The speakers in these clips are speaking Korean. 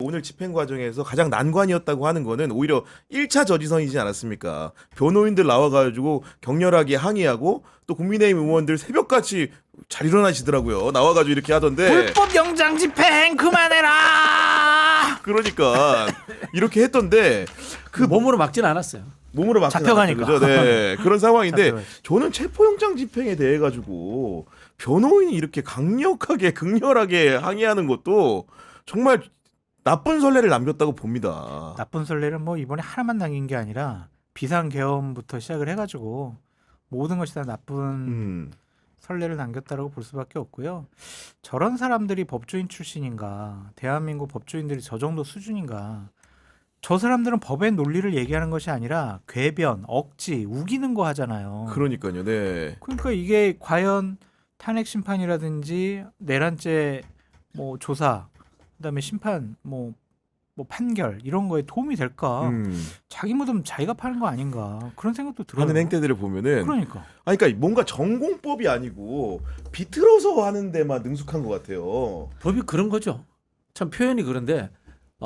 오늘 집행 과정에서 가장 난관이었다고 하는 거는 오히려 1차 저지선이지 않았습니까? 변호인들 나와가지고 격렬하게 항의하고 또 국민의힘 의원들 새벽같이 잘 일어나시더라고요. 나와가지고 이렇게 하던데. 불법 영장 집행 그만해라. 그러니까 이렇게 했던데 그 몸으로 막지는 않았어요. 몸으로 막 잡혀가니까. 그죠? 네. 그런 상황인데 잡혀가지. 저는 체포영장 집행에 대해 가지고 변호인이 이렇게 강력하게 극렬하게 항의하는 것도 정말 나쁜 선례를 남겼다고 봅니다. 나쁜 선례는 뭐 이번에 하나만 남긴 게 아니라 비상계엄부터 시작을 해가지고 모든 것이 다 나쁜 선례를 남겼다라고 볼 수밖에 없고요. 저런 사람들이 법조인 출신인가, 대한민국 법조인들이 저 정도 수준인가. 저 사람들은 법의 논리를 얘기하는 것이 아니라 궤변, 억지, 우기는 거 하잖아요. 그러니까요. 네. 그러니까 이게 과연 탄핵 심판이라든지 내란죄 뭐 조사, 그다음에 심판 뭐 판결 이런 거에 도움이 될까? 자기 무덤 자기가 파는 거 아닌가? 그런 생각도 들어요. 하는 행태들을 보면은 그러니까. 아니 그러니까 뭔가 전공법이 아니고 비틀어서 하는 데만 능숙한 것 같아요. 법이 그런 거죠. 참 표현이 그런데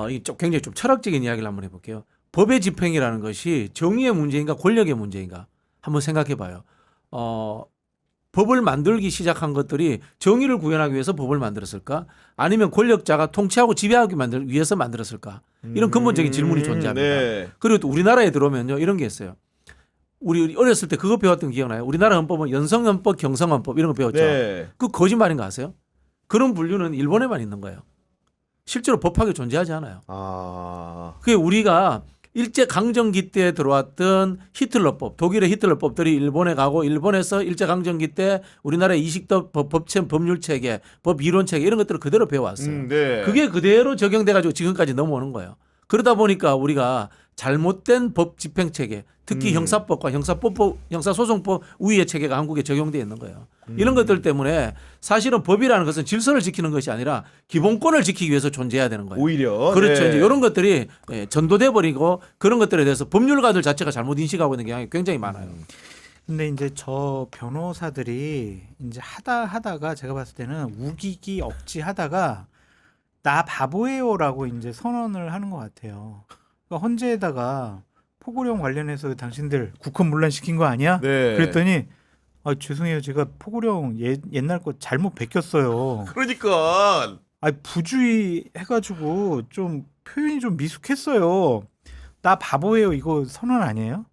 이 굉장히 좀 철학적인 이야기를 한번 해볼게요. 법의 집행이라는 것이 정의의 문제인가 권력의 문제인가 한번 생각해봐요. 법을 만들기 시작한 것들이 정의를 구현하기 위해서 법을 만들었을까? 아니면 권력자가 통치하고 지배하기 위해서 만들었을까? 이런 근본적인 질문이 존재합니다. 네. 그리고 또 우리나라에 들어오면요 이런 게 있어요. 우리 어렸을 때 그거 배웠던 거 기억나요? 우리나라 헌법은 연성헌법, 경성헌법 이런 거 배웠죠. 네. 그 거짓말인 거 아세요? 그런 분류는 일본에만 있는 거예요. 실제로 법학에 존재하지 않아요. 아. 그게 우리가 일제 강점기 때 들어왔던 히틀러법, 독일의 히틀러법들이 일본에 가고 일본에서 일제 강점기 때 우리나라의 이식법 법률 체계, 법 이론 체계 이런 것들을 그대로 배워왔어요. 네. 그게 그대로 적용돼 가지고 지금까지 넘어오는 거예요. 그러다 보니까 우리가 잘못된 법 집행 체계, 특히 형사법과 형사소송법 우위의 체계가 한국에 적용돼 있는 거예요. 이런 것들 때문에 사실은 법이라는 것은 질서를 지키는 것이 아니라 기본권을 지키기 위해서 존재해야 되는 거예요. 오히려 그렇죠. 네. 이제 이런 것들이 전도돼 버리고 그런 것들에 대해서 법률가들 자체가 잘못 인식하고 있는 경향이 굉장히 많아요. 근데 이제 저 변호사들이 이제 하다가 제가 봤을 때는 우기기 억지 하다가 나 바보예요라고 이제 선언을 하는 것 같아요. 그러니까 헌재에다가 포고령 관련해서 당신들 국헌 문란시킨 거 아니야? 네. 그랬더니 죄송해요. 제가 포고령 옛날 거 잘못 베꼈어요. 그러니까 부주의 해가지고 좀 표현이 좀 미숙했어요. 나 바보예요. 이거 선언 아니에요?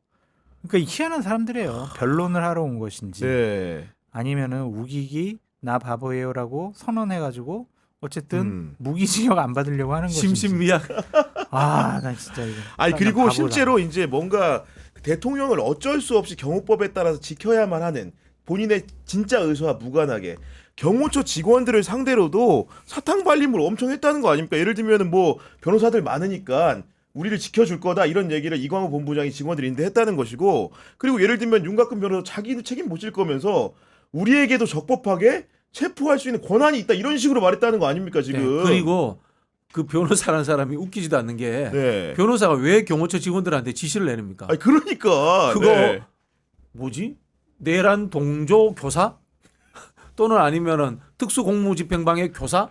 그러니까 희한한 사람들이에요. 변론을 하러 온 것인지 네. 아니면은 우기기 나 바보예요라고 선언해가지고 어쨌든 무기징역 안 받으려고 하는 것인지. 심신미약. 나 진짜 이거. 아니 나 그리고 바보다. 실제로 이제 뭔가 대통령을 어쩔 수 없이 경호법에 따라서 지켜야만 하는 본인의 진짜 의사와 무관하게 경호처 직원들을 상대로도 사탕 발림을 엄청 했다는 거 아닙니까? 예를 들면은 뭐 변호사들 많으니까 우리를 지켜줄 거다 이런 얘기를 이광호 본부장이 직원들이 인대했다는 것이고, 그리고 예를 들면 윤곽근 변호사 자기는 책임 못 질 거면서 우리에게도 적법하게 체포할 수 있는 권한이 있다 이런 식으로 말했다는 거 아닙니까 지금? 네. 그리고 그 변호사라는 사람이 웃기지도 않는 게 네. 변호사가 왜 경호처 직원들한테 지시를 내립니까? 아니 그러니까 그거 네. 뭐지? 내란 동조 교사 또는 아니면은 특수공무집행방해 교사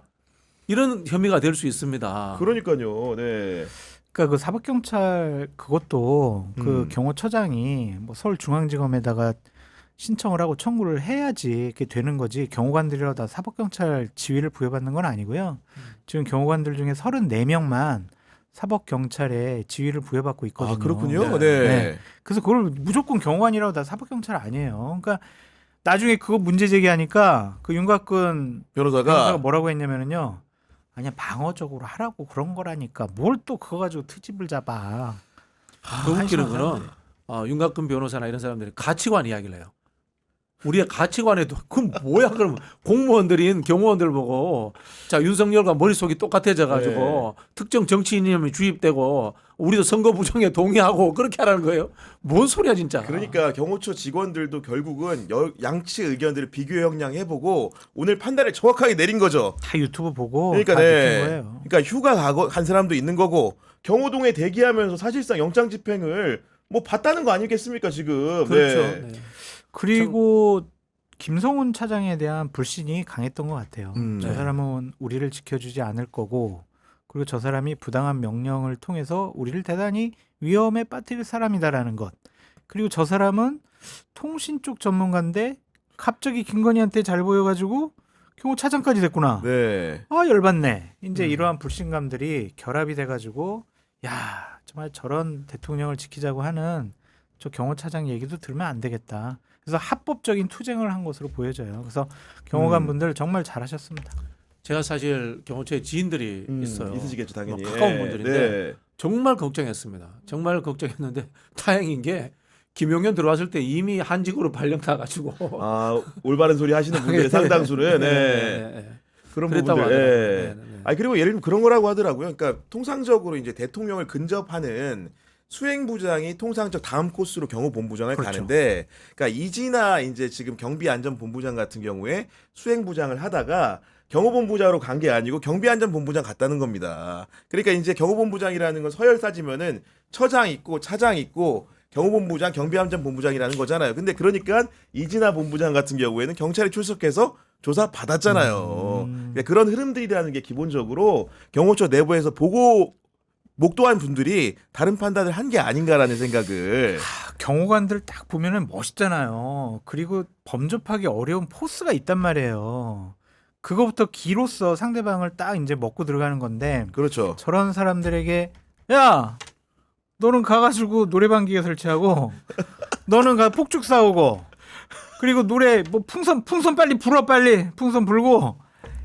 이런 혐의가 될 수 있습니다. 그러니까요. 네. 그러니까 그 사법경찰 그것도 그 경호처장이 뭐 서울중앙지검에다가 신청을 하고 청구를 해야지 그게 되는 거지. 경호관들이라 다 사법경찰 지위를 부여받는 건 아니고요. 지금 경호관들 중에 34명만 사법경찰에 지위를 부여받고 있거든요. 아 그렇군요. 네. 네. 그래서 그걸 무조건 경호관이라고 다 사법경찰 아니에요. 그러니까 나중에 그거 문제 제기하니까 그 윤곽근 변호사가 뭐라고 했냐면은요. 아니야 방어적으로 하라고 그런 거라니까 뭘 또 그거 가지고 트집을 잡아. 더 웃기는 거는 윤곽근 변호사나 이런 사람들이 가치관 이야기를 해요. 우리의 가치관에도 그럼 뭐야 그러면 공무원들인 경호원들 보고 자 윤석열과 머릿속이 똑같아져 가지고 특정 정치 이념이 주입되고 우리도 선거 부정에 동의하고 그렇게 하라는 거예요. 뭔 소리야 진짜. 그러니까 경호처 직원들도 결국은 양측 의견들을 비교 형량해보고 오늘 판단을 정확하게 내린 거죠. 다 유튜브 보고 그러니까 다 느낀 거예요. 그러니까 휴가 간 사람도 있는 거고 경호동에 대기하면서 사실상 영장 집행을 뭐 봤다는 거 아니겠습니까 지금. 그렇죠. 네. 네. 그리고 김성훈 차장에 대한 불신이 강했던 것 같아요. 저 네. 사람은 우리를 지켜주지 않을 거고 그리고 저 사람이 부당한 명령을 통해서 우리를 대단히 위험에 빠뜨릴 사람이다라는 것. 그리고 저 사람은 통신 쪽 전문가인데 갑자기 김건희한테 잘 보여가지고 경호차장까지 됐구나. 네. 아 열받네. 이제 이러한 불신감들이 결합이 돼가지고 야 정말 저런 대통령을 지키자고 하는 저 경호차장 얘기도 들으면 안 되겠다. 그래서 합법적인 투쟁을 한 것으로 보여져요. 그래서 경호관분들 정말 잘하셨습니다. 제가 사실 경호처에 지인들이 있어요. 있으시겠죠 당연히. 뭐 가까운 분들인데 네. 정말 걱정했습니다. 정말 걱정했는데 다행인 게 김용현 들어왔을 때 이미 한직으로 발령 나가지고 아 올바른 소리 하시는 분들의 상당수는 네. 그런 그랬다고 부분들. 하더라고요. 예. 네, 네, 네. 아니 그리고 예를 들면 그런 거라고 하더라고요. 그러니까 통상적으로 이제 대통령을 근접하는 수행부장이 통상적 다음 코스로 경호본부장을 그렇죠. 가는데, 그러니까 이진아 이제 지금 경비안전본부장 같은 경우에 수행부장을 하다가 경호본부장으로 간 게 아니고 경비안전본부장 갔다는 겁니다. 그러니까 이제 경호본부장이라는 건 서열 따지면은 처장 있고 차장 있고 경호본부장, 경비안전본부장이라는 거잖아요. 근데 그러니까 이진아 본부장 같은 경우에는 경찰이 출석해서 조사 받았잖아요. 그러니까 그런 흐름들이라는 게 기본적으로 경호처 내부에서 보고 목도한 분들이 다른 판단을 한 게 아닌가라는 생각을. 경호관들 딱 보면은 멋있잖아요. 그리고 범접하기 어려운 포스가 있단 말이에요. 그거부터 기로써 상대방을 딱 이제 먹고 들어가는 건데 그렇죠. 저런 사람들에게 야 너는 가가지고 노래방 기계 설치하고 너는 가 폭죽 싸우고 그리고 노래 뭐 풍선 빨리 불어 빨리 풍선 불고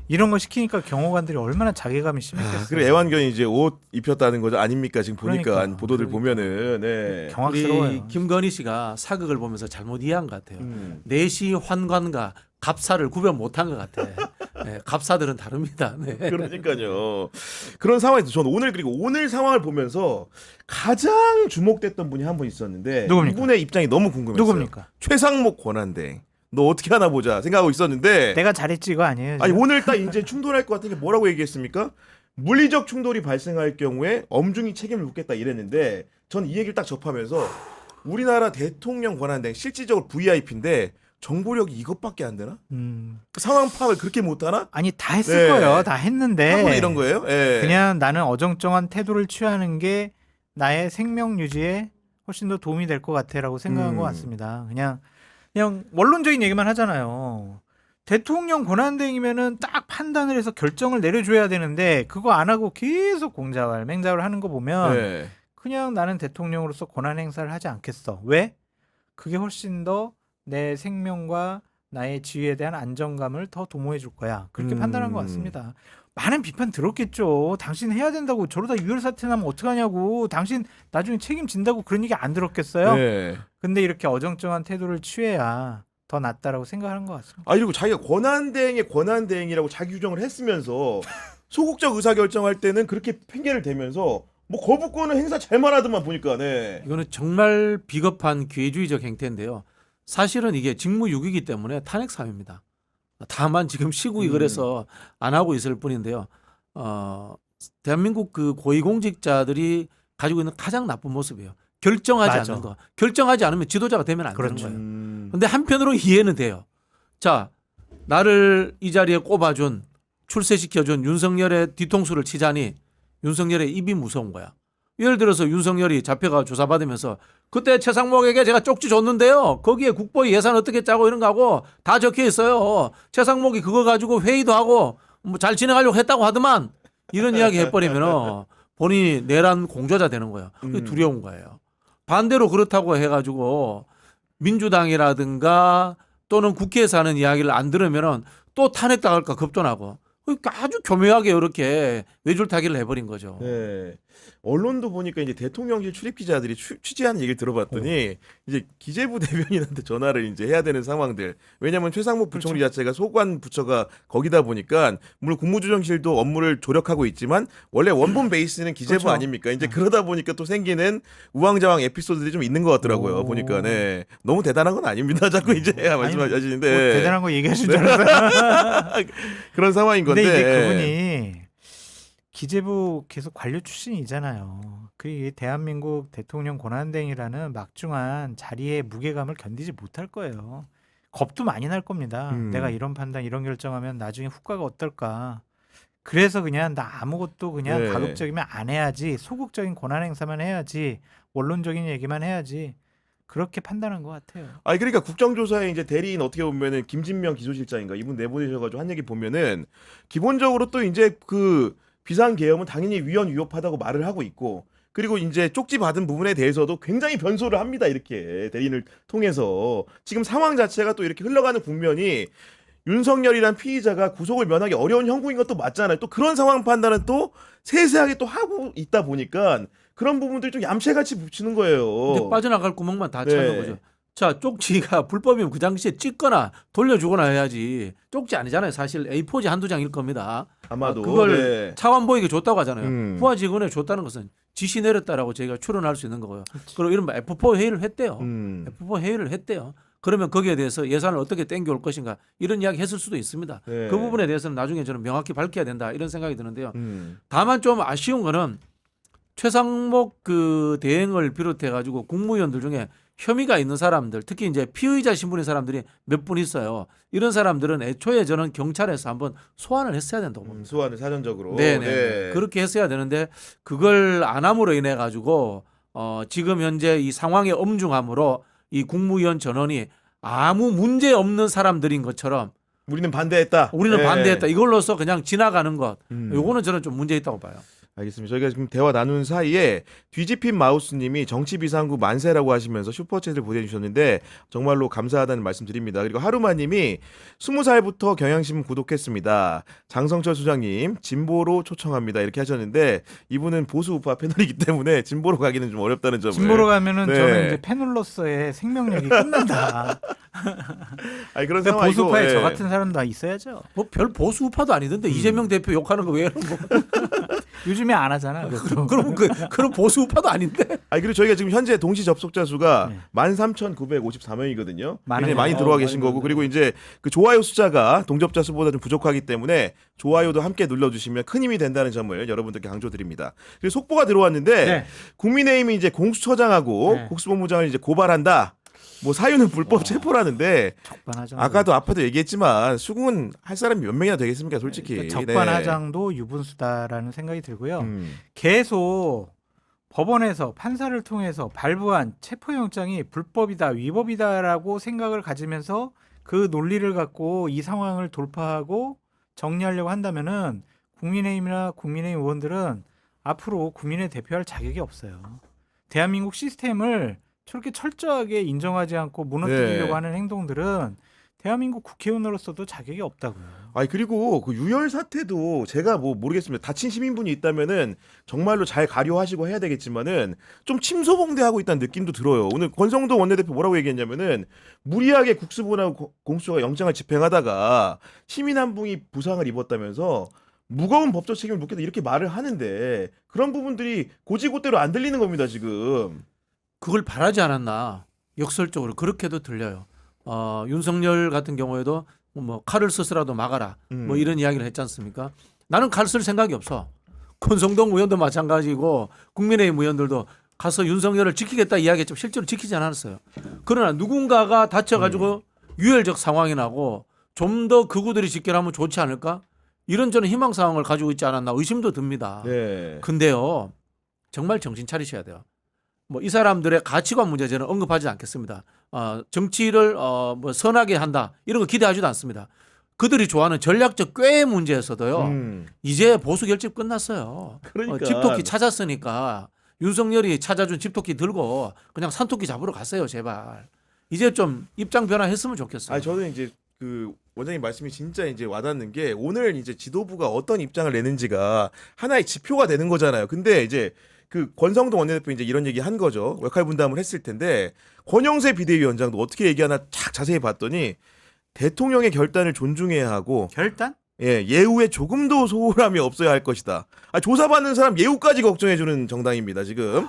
이런 거 시키니까 경호관들이 얼마나 자괴감이 심했겠어요. 그리고 애완견이 이제 옷 입혔다는 거죠 아닙니까? 지금 보니까 그러니까. 보도들 보면은 네. 우리 경악스러워요. 김건희 씨가 사극을 보면서 잘못 이해한 것 같아요. 음. 내시 환관과 갑사를 구별 못한 것 같아. 네, 갑사들은 다릅니다. 네. 그러니까요. 그런 상황에서 저는 오늘 상황을 보면서 가장 주목됐던 분이 한 분 있었는데 누굽니까? 이분의 입장이 너무 궁금했어요. 누굽니까? 최상목 권한대행. 너 어떻게 하나 보자 생각하고 있었는데 내가 잘했지 이거 아니에요? 아니 지금? 오늘 딱 이제 충돌할 것 같은 게 뭐라고 얘기했습니까? 물리적 충돌이 발생할 경우에 엄중히 책임을 묻겠다 이랬는데 전 이 얘기를 딱 접하면서 우리나라 대통령 권한대행 실질적으로 VIP인데 정보력이 이것밖에 안 되나? 상황 파악을 그렇게 못하나? 아니 다 했을 네. 거예요. 다 했는데 하고 이런 거예요? 예. 그냥 나는 어정쩡한 태도를 취하는 게 나의 생명 유지에 훨씬 더 도움이 될 것 같아라고 생각한 것 같습니다. 그냥 원론적인 얘기만 하잖아요. 대통령 권한대행이면은 딱 판단을 해서 결정을 내려줘야 되는데 그거 안 하고 계속 공자왈 맹자왈 하는 거 보면 예. 그냥 나는 대통령으로서 권한 행사를 하지 않겠어. 왜? 그게 훨씬 더 내 생명과 나의 지위에 대한 안정감을 더 도모해 줄 거야. 그렇게 판단한 것 같습니다. 많은 비판 들었겠죠. 당신 해야 된다고 저러다 유혈 사태 나면 어떡하냐고. 당신 나중에 책임진다고 그런 얘기 안 들었겠어요? 예. 근데 이렇게 어정쩡한 태도를 취해야 더 낫다라고 생각하는 것 같습니다. 아 그리고 자기가 권한대행의 권한대행이라고 자기 규정을 했으면서 소극적 의사결정할 때는 그렇게 핑계를 대면서 뭐 거부권은 행사 잘만 하더만 보니까 네. 이거는 정말 비겁한 기회주의적 행태인데요. 사실은 이게 직무유기이기 때문에 탄핵 사유입니다. 다만 지금 시국이 그래서 안 하고 있을 뿐인데요. 대한민국 그 고위공직자들이 가지고 있는 가장 나쁜 모습이에요. 결정하지 맞아. 않는 거. 결정하지 않으면 지도자가 되면 안 그렇죠. 되는 거예요. 근데 한편으로 이해는 돼요. 자, 나를 이 자리에 꼽아준 출세시켜준 윤석열의 뒤통수를 치자니 윤석열의 입이 무서운 거야. 예를 들어서 윤석열이 잡혀가 조사받으면서 그때 최상목에게 제가 쪽지 줬는데요. 거기에 국보의 예산 어떻게 짜고 이런 거 하고 다 적혀 있어요. 최상목이 그거 가지고 회의도 하고 뭐 잘 진행하려고 했다고 하더만 이런 이야기 해버리면 본인이 내란 공조자 되는 거예요. 그게 두려운 거예요. 반대로 그렇다고 해가지고 민주당이라든가 또는 국회에서 하는 이야기를 안 들으면은 또 탄핵당할까 겁도 나고 그러니까 아주 교묘하게 이렇게 외줄타기를 해버린 거죠. 네. 언론도 보니까 이제 대통령실 출입 기자들이 취재하는 얘기를 들어봤더니 이제 기재부 대변인한테 전화를 이제 해야 되는 상황들. 왜냐하면 최상목 부총리 자체가 소관 부처가 거기다 보니까 물론 국무조정실도 업무를 조력하고 있지만 원래 원본 베이스는 기재부 그렇죠. 아닙니까? 이제 그러다 보니까 또 생기는 우왕좌왕 에피소드들이 좀 있는 것 같더라고요. 오. 보니까 네. 너무 대단한 건 아닙니다. 자꾸 이제 말씀하시는데 뭐 대단한 거 얘기하신 줄 알았어요. 그런 상황인 건데. 근데 이게 그분이 기재부 계속 관료 출신이잖아요. 그 대한민국 대통령 권한대행이라는 막중한 자리의 무게감을 견디지 못할 거예요. 겁도 많이 날 겁니다. 내가 이런 판단, 이런 결정하면 나중에 후과가 어떨까. 그래서 그냥 나 아무것도 그냥 네. 가급적이면 안 해야지, 소극적인 권한 행사만 해야지, 원론적인 얘기만 해야지, 그렇게 판단한 것 같아요. 아니 그러니까 국정조사에 이제 대리인 어떻게 보면은 김진명 기소실장인가 이분 내보내셔가지고 한 얘기 보면은 기본적으로 또 이제 그 비상계엄은 당연히 위헌 위협하다고 말을 하고 있고 그리고 이제 쪽지 받은 부분에 대해서도 굉장히 변소를 합니다. 이렇게 대리인을 통해서 지금 상황 자체가 또 이렇게 흘러가는 국면이 윤석열이란 피의자가 구속을 면하기 어려운 형국인 것도 맞잖아요. 또 그런 상황 판단은 또 세세하게 또 하고 있다 보니까 그런 부분들이 좀 얌체같이 붙이는 거예요. 근데 빠져나갈 구멍만 다 네. 찾는 거죠. 자, 쪽지가 불법이면 그 당시에 찍거나 돌려주거나 해야지. 쪽지 아니잖아요. 사실 A4지 한두 장일 겁니다. 아마도 그걸 네. 차관 보이게 줬다고 하잖아요. 후화 직원에 줬다는 것은 지시 내렸다라고 저희가 추론할 수 있는 거고요. 그리고 이런 F4 회의를 했대요. F4 회의를 했대요. 그러면 거기에 대해서 예산을 어떻게 땡겨올 것인가 이런 이야기 했을 수도 있습니다. 네. 그 부분에 대해서는 나중에 저는 명확히 밝혀야 된다 이런 생각이 드는데요. 음. 다만 좀 아쉬운 거는 최상목 그 대행을 비롯해 가지고 국무위원들 중에 혐의가 있는 사람들, 특히 이제 피의자 신분의 사람들이 몇 분 있어요. 이런 사람들은 애초에 저는 경찰에서 한번 소환을 했어야 된다고 봅니다. 소환을 사전적으로. 네네. 네. 그렇게 했어야 되는데 그걸 안 함으로 인해 가지고 지금 현재 이 상황의 엄중함으로 이 국무위원 전원이 아무 문제 없는 사람들인 것처럼 우리는 반대했다. 우리는 네. 반대했다. 이걸로써 그냥 지나가는 것. 음. 요거는 저는 좀 문제 있다고 봐요. 알겠습니다. 저희가 지금 대화 나눈 사이에 뒤집힌 마우스님이 정치비상구 만세라고 하시면서 슈퍼챗을 보내주셨는데 정말로 감사하다는 말씀드립니다. 그리고 하루마님이 20살부터 경향신문 구독했습니다. 장성철 소장님 진보로 초청합니다. 이렇게 하셨는데 이분은 보수 우파 패널이기 때문에 진보로 가기는 좀 어렵다는 점을. 진보로 가면은 네. 저는 이제 패널로서의 생명력이 끝난다. 아니 그런 근데 상황이고. 보수파에 예. 저 같은 사람도 있어야죠. 뭐 별 보수 우파도 아니던데 이재명 대표 욕하는 거 왜 이런 거? 요즘에 안 하잖아. 그것도. 그럼 그런 보수 우파도 아닌데. 아니 그리고 저희가 지금 현재 동시 접속자 수가 네. 13,954명이거든요. 굉장히 많아요. 많이 들어와 많이 계신 거고 들어왔네. 그리고 이제 그 좋아요 숫자가 동접자 수보다 좀 부족하기 때문에 좋아요도 함께 눌러주시면 큰 힘이 된다는 점을 여러분들께 강조드립니다. 그리고 속보가 들어왔는데 네. 국민의힘이 이제 공수처장하고 네. 국수본부장을 이제 고발한다. 뭐 사유는 불법 체포라는데 적반하장. 아까도 앞에도 얘기했지만 수긍은 할 사람이 몇 명이나 되겠습니까, 솔직히. 그러니까 적반하장도 유분수다라는 생각이 들고요. 음. 계속 법원에서 판사를 통해서 발부한 체포영장이 불법이다, 위법이다라고 생각을 가지면서 그 논리를 갖고 이 상황을 돌파하고 정리하려고 한다면은 국민의힘이나 국민의힘 의원들은 앞으로 국민을 대표할 자격이 없어요. 대한민국 시스템을 저렇게 철저하게 인정하지 않고 무너뜨리려고 네. 하는 행동들은 대한민국 국회의원으로서도 자격이 없다고요. 아니 그리고 그 유혈 사태도 제가 뭐 모르겠습니다. 다친 시민분이 있다면은 정말로 잘 가려하시고 해야 되겠지만은 좀 침소봉대하고 있다는 느낌도 들어요. 오늘 권성동 원내대표 뭐라고 얘기했냐면은 무리하게 국수본하고 공수처가 영장을 집행하다가 시민 한 분이 부상을 입었다면서 무거운 법적 책임을 묻겠다 이렇게 말을 하는데 그런 부분들이 고지고대로 안 들리는 겁니다 지금. 그걸 바라지 않았나 역설적으로 그렇게도 들려요. 윤석열 같은 경우에도 뭐 칼을 써서라도 막아라 뭐 이런 이야기를 했지 않습니까? 나는 칼 쓸 생각이 없어. 권성동 의원도 마찬가지고 국민의힘 의원들도 가서 윤석열을 지키겠다 이야기했지만 실제로 지키지 않았어요. 그러나 누군가가 다쳐가지고 유혈적 상황이 나고 좀 더 극우들이 직결하면 좋지 않을까? 이런 저는 희망 사항을 가지고 있지 않았나 의심도 듭니다. 네. 근데요 정말 정신 차리셔야 돼요. 뭐 이 사람들의 가치관 문제 저는 언급하지 않겠습니다. 정치를 뭐 선하게 한다 이런 거 기대하지도 않습니다. 그들이 좋아하는 전략적 꾀의 문제에서도요. 이제 보수 결집 끝났어요. 그러니까. 집토끼 찾았으니까 윤석열이 찾아준 집토끼 들고 그냥 산토끼 잡으러 갔어요. 제발. 이제 좀 입장 변화했으면 좋겠어요. 아니 저는 이제 그 원장님 말씀이 진짜 이제 와닿는 게 오늘 이제 지도부가 어떤 입장을 내는지가 하나의 지표가 되는 거잖아요. 근데 이제 그 권성동 원내대표 이제 이런 얘기 한 거죠. 역할 분담을 했을 텐데 권영세 비대위원장도 어떻게 얘기하나 착 자세히 봤더니 대통령의 결단을 존중해야 하고 결단? 예우에 조금도 소홀함이 없어야 할 것이다. 조사받는 사람 예우까지 걱정해주는 정당입니다 지금.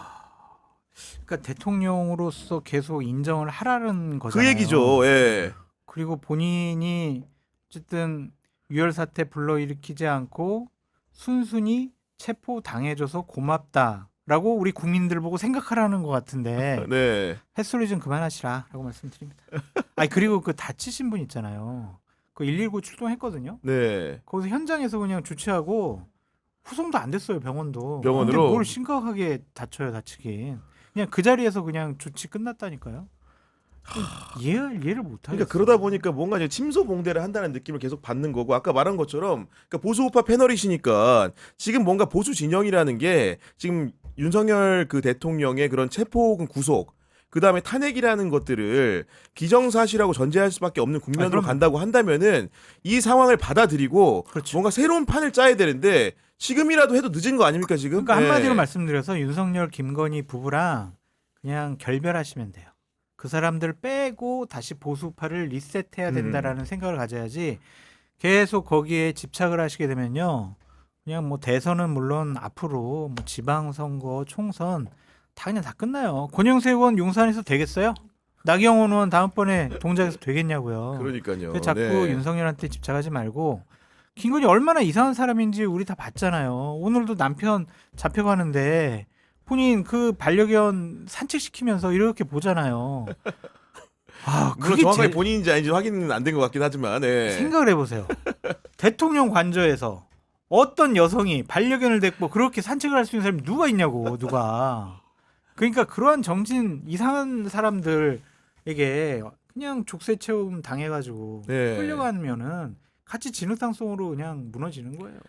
그러니까 대통령으로서 계속 인정을 하라는 거잖아요. 그 얘기죠. 예. 그리고 본인이 어쨌든 유혈 사태 불러일으키지 않고 순순히 체포 당해줘서 고맙다라고 우리 국민들 보고 생각하라는 것 같은데 네. 햇소리 좀 그만하시라라고 말씀드립니다. 아니 그리고 그 다치신 분 있잖아요. 그 119 출동했거든요. 네. 거기서 현장에서 그냥 주치하고 후송도 안 됐어요, 병원도. 병원으로? 근데 뭘 심각하게 다쳐요, 다치긴. 그냥 그 자리에서 그냥 조치 끝났다니까요. 이해를 못 하겠어요. 그러니까 그러다 보니까 뭔가 이제 침소봉대를 한다는 느낌을 계속 받는 거고 아까 말한 것처럼 그러니까 보수우파 패널이시니까 지금 뭔가 보수 진영이라는 게 지금 윤석열 그 대통령의 그런 체포 혹은 구속 그다음에 탄핵이라는 것들을 기정사실하고 전제할 수밖에 없는 국면으로 그럼요. 간다고 한다면은 이 상황을 받아들이고 그렇죠. 뭔가 새로운 판을 짜야 되는데 지금이라도 해도 늦은 거 아닙니까 지금? 그러니까 한마디로 네. 말씀드려서 윤석열, 김건희 부부랑 그냥 결별하시면 돼요. 그 사람들 빼고 다시 보수파를 리셋해야 된다라는 생각을 가져야지 계속 거기에 집착을 하시게 되면요. 그냥 뭐 대선은 물론 앞으로 뭐 지방선거, 총선 다 그냥 다 끝나요. 권영세 의원 용산에서 되겠어요? 나경원 의원 다음번에 동작에서 되겠냐고요. 그러니까요. 그래서 자꾸 네. 윤석열한테 집착하지 말고 김건희 얼마나 이상한 사람인지 우리 다 봤잖아요. 오늘도 남편 잡혀가는데 본인 그 반려견 산책시키면서 이렇게 보잖아요. 아, 물론 그게 정확하게 제일 본인인지 아닌지 확인은 안 된 것 같긴 하지만 네. 생각을 해보세요. 대통령 관저에서 어떤 여성이 반려견을 데리고 그렇게 산책을 할 수 있는 사람이 누가 있냐고 누가. 그러니까 그러한 정신 이상한 사람들에게 그냥 족쇄 체험 당해가지고 네. 끌려가면은 같이 진흙탕 속으로 그냥 무너지는 거예요.